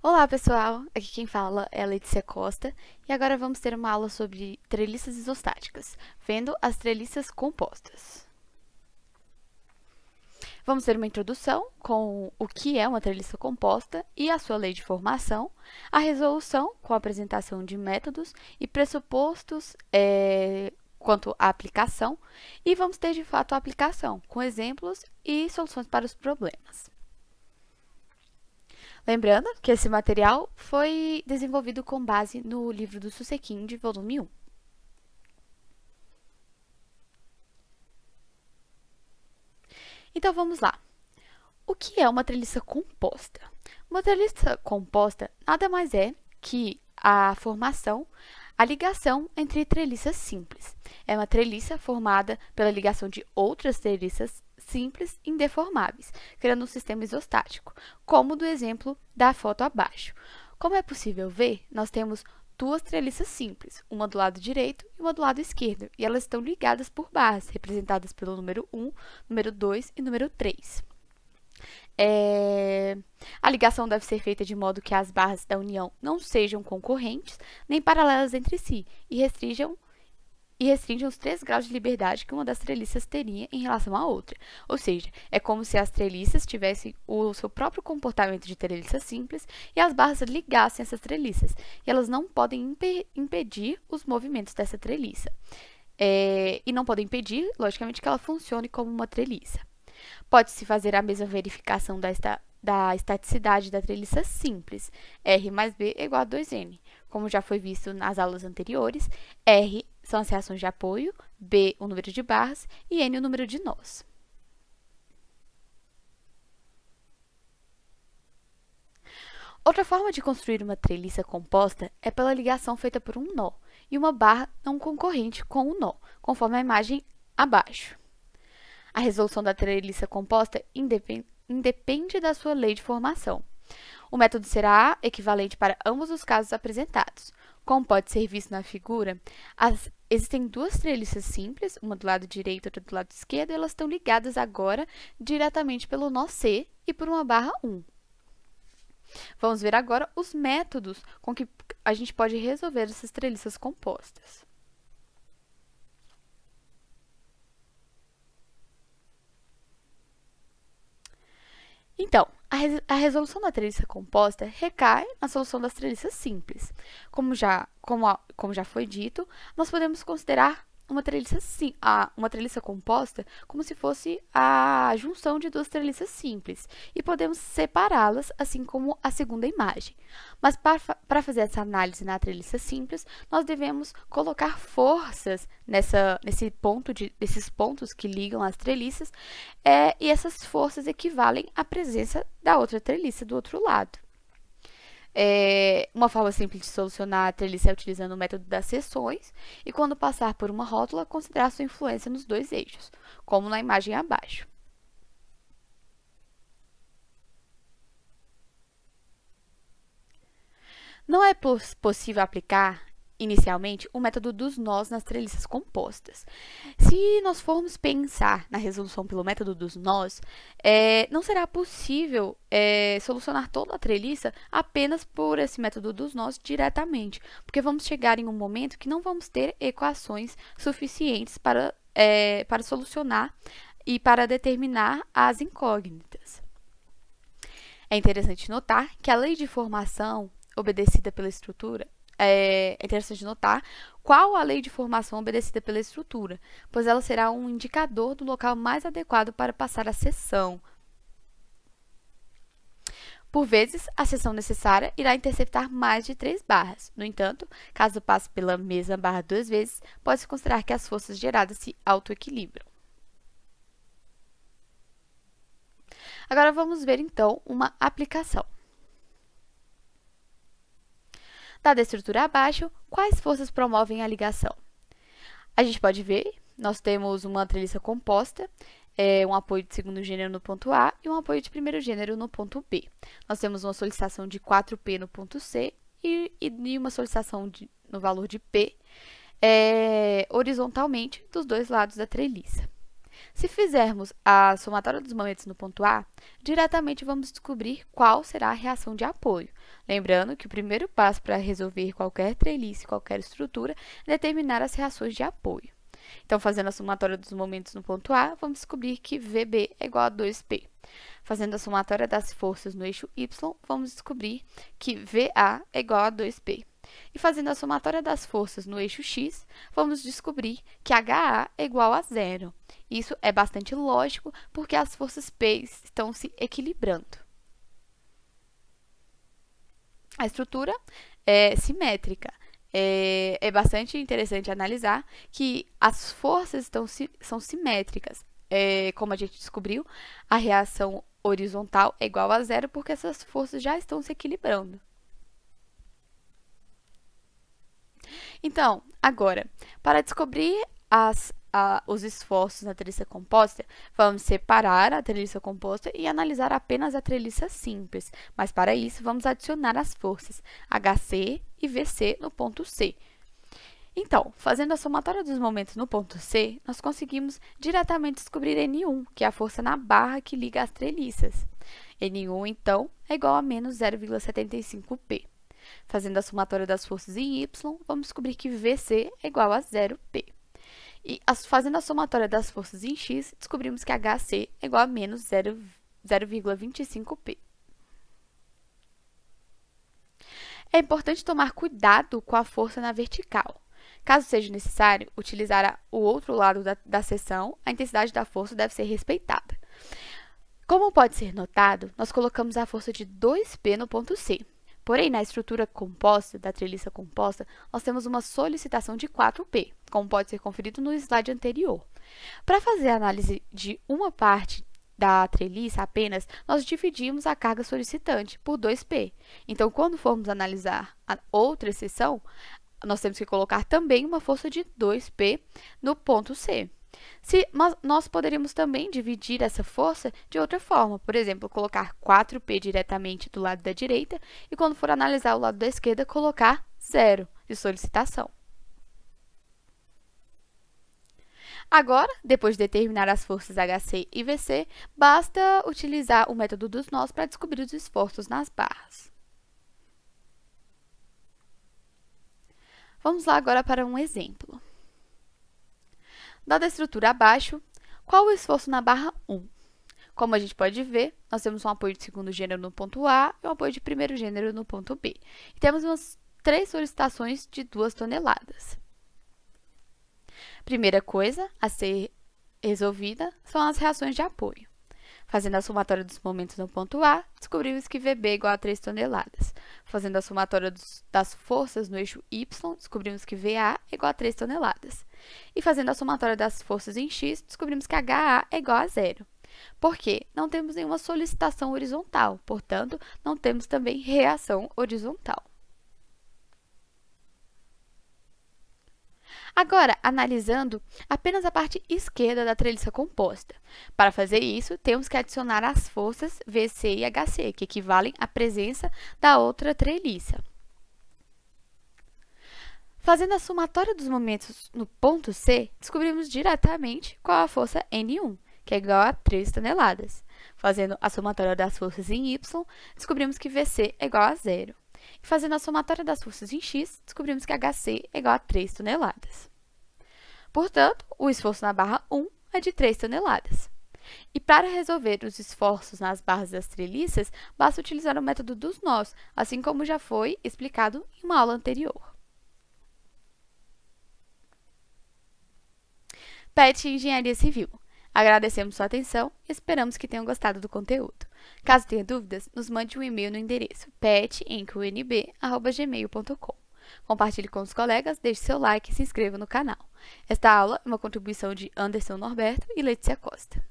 Olá, pessoal! Aqui quem fala é a Letícia Costa e agora vamos ter uma aula sobre treliças isostáticas, vendo as treliças compostas. Vamos ter uma introdução com o que é uma treliça composta e a sua lei de formação, a resolução com a apresentação de métodos e pressupostos quanto à aplicação, e vamos ter de fato a aplicação, com exemplos e soluções para os problemas. Lembrando que esse material foi desenvolvido com base no livro do Susequinde, volume 1. Então, vamos lá. O que é uma treliça composta? Uma treliça composta nada mais é que a formação, a ligação entre treliças simples. É uma treliça formada pela ligação de outras treliças simples indeformáveis, criando um sistema isostático, como do exemplo da foto abaixo. Como é possível ver, nós temos duas treliças simples, uma do lado direito e uma do lado esquerdo, e elas estão ligadas por barras, representadas pelo número 1, número 2 e número 3. A ligação deve ser feita de modo que as barras da união não sejam concorrentes, nem paralelas entre si, e restringam os 3 graus de liberdade que uma das treliças teria em relação à outra. Ou seja, é como se as treliças tivessem o seu próprio comportamento de treliça simples e as barras ligassem essas treliças. E elas não podem impedir os movimentos dessa treliça. E não podem impedir, logicamente, que ela funcione como uma treliça. Pode-se fazer a mesma verificação da estaticidade da treliça simples. R mais B é igual a 2N. Como já foi visto nas aulas anteriores, R são as reações de apoio, B o número de barras e N o número de nós. Outra forma de construir uma treliça composta é pela ligação feita por um nó e uma barra não concorrente com o nó, conforme a imagem abaixo. A resolução da treliça composta independe da sua lei de formação. O método será equivalente para ambos os casos apresentados. Como pode ser visto na figura, existem duas treliças simples, uma do lado direito e outra do lado esquerdo, e elas estão ligadas agora diretamente pelo nó C e por uma barra 1. Vamos ver agora os métodos com que a gente pode resolver essas treliças compostas. Então, a resolução da treliça composta recai na solução das treliças simples. Como já foi dito, nós podemos considerar uma treliça composta como se fosse a junção de duas treliças simples, e podemos separá-las, assim como a segunda imagem. Mas para fazer essa análise na treliça simples, nós devemos colocar forças desses pontos que ligam as treliças, e essas forças equivalem à presença da outra treliça do outro lado. Uma forma simples de solucionar a treliça é utilizando o método das seções e, quando passar por uma rótula, considerar sua influência nos dois eixos, como na imagem abaixo. Não é possível aplicar inicialmente o método dos nós nas treliças compostas. Se nós formos pensar na resolução pelo método dos nós, não será possível solucionar toda a treliça apenas por esse método dos nós diretamente, porque vamos chegar em um momento que não vamos ter equações suficientes para solucionar e para determinar as incógnitas. É interessante notar que a lei de formação obedecida pela estrutura é interessante notar qual a lei de formação obedecida pela estrutura, pois ela será um indicador do local mais adequado para passar a seção. Por vezes, a seção necessária irá interceptar mais de 3 barras. No entanto, caso passe pela mesma barra 2 vezes, pode-se considerar que as forças geradas se autoequilibram. Agora, vamos ver, então, uma aplicação. Dada a estrutura abaixo, quais forças promovem a ligação? A gente pode ver, nós temos uma treliça composta, um apoio de segundo gênero no ponto A e um apoio de primeiro gênero no ponto B. Nós temos uma solicitação de 4P no ponto C e uma solicitação no valor de P horizontalmente dos dois lados da treliça. Se fizermos a somatória dos momentos no ponto A, diretamente vamos descobrir qual será a reação de apoio. Lembrando que o primeiro passo para resolver qualquer treliça e qualquer estrutura é determinar as reações de apoio. Então, fazendo a somatória dos momentos no ponto A, vamos descobrir que VB é igual a 2P. Fazendo a somatória das forças no eixo Y, vamos descobrir que VA é igual a 2P. E fazendo a somatória das forças no eixo X, vamos descobrir que HA é igual a 0. Isso é bastante lógico, porque as forças P estão se equilibrando. A estrutura é simétrica. É bastante interessante analisar que as forças são simétricas. Como a gente descobriu, a reação horizontal é igual a 0 porque essas forças já estão se equilibrando. Então, agora, para descobrir os esforços na treliça composta, vamos separar a treliça composta e analisar apenas a treliça simples. Mas, para isso, vamos adicionar as forças HC e VC no ponto C. Então, fazendo a somatória dos momentos no ponto C, nós conseguimos diretamente descobrir N1, que é a força na barra que liga as treliças. N1, então, é igual a menos 0,75P. Fazendo a somatória das forças em Y, vamos descobrir que VC é igual a 0P. E fazendo a somatória das forças em X, descobrimos que HC é igual a menos 0,25P. É importante tomar cuidado com a força na vertical. Caso seja necessário utilizar o outro lado da seção, a intensidade da força deve ser respeitada. Como pode ser notado, nós colocamos a força de 2P no ponto C. Porém, na estrutura composta, da treliça composta, nós temos uma solicitação de 4P, como pode ser conferido no slide anterior. Para fazer a análise de uma parte da treliça apenas, nós dividimos a carga solicitante por 2P. Então, quando formos analisar a outra seção, nós temos que colocar também uma força de 2P no ponto C. Mas nós poderíamos também dividir essa força de outra forma, por exemplo, colocar 4P diretamente do lado da direita e, quando for analisar o lado da esquerda, colocar 0 de solicitação. Agora, depois de determinar as forças HC e VC, basta utilizar o método dos nós para descobrir os esforços nas barras. Vamos lá agora para um exemplo. Dada a estrutura abaixo, qual o esforço na barra 1? Como a gente pode ver, nós temos um apoio de segundo gênero no ponto A e um apoio de primeiro gênero no ponto B. E temos umas 3 solicitações de 2 toneladas. Primeira coisa a ser resolvida são as reações de apoio. Fazendo a somatória dos momentos no ponto A, descobrimos que VB é igual a 3 toneladas. Fazendo a somatória das forças no eixo Y, descobrimos que VA é igual a 3 toneladas. E fazendo a somatória das forças em X, descobrimos que HA é igual a 0. Por quê? Não temos nenhuma solicitação horizontal, portanto, não temos também reação horizontal. Agora, analisando apenas a parte esquerda da treliça composta. Para fazer isso, temos que adicionar as forças VC e HC, que equivalem à presença da outra treliça. Fazendo a somatória dos momentos no ponto C, descobrimos diretamente qual a força N1, que é igual a 3 toneladas. Fazendo a somatória das forças em Y, descobrimos que VC é igual a 0. E fazendo a somatória das forças em X, descobrimos que HC é igual a 3 toneladas. Portanto, o esforço na barra 1 é de 3 toneladas. E para resolver os esforços nas barras das treliças, basta utilizar o método dos nós, assim como já foi explicado em uma aula anterior. PET Engenharia Civil. Agradecemos sua atenção e esperamos que tenham gostado do conteúdo. Caso tenha dúvidas, nos mande um e-mail no endereço petenqnb@gmail.com. Compartilhe com os colegas, deixe seu like e se inscreva no canal. Esta aula é uma contribuição de Anderson Norberto e Letícia Costa.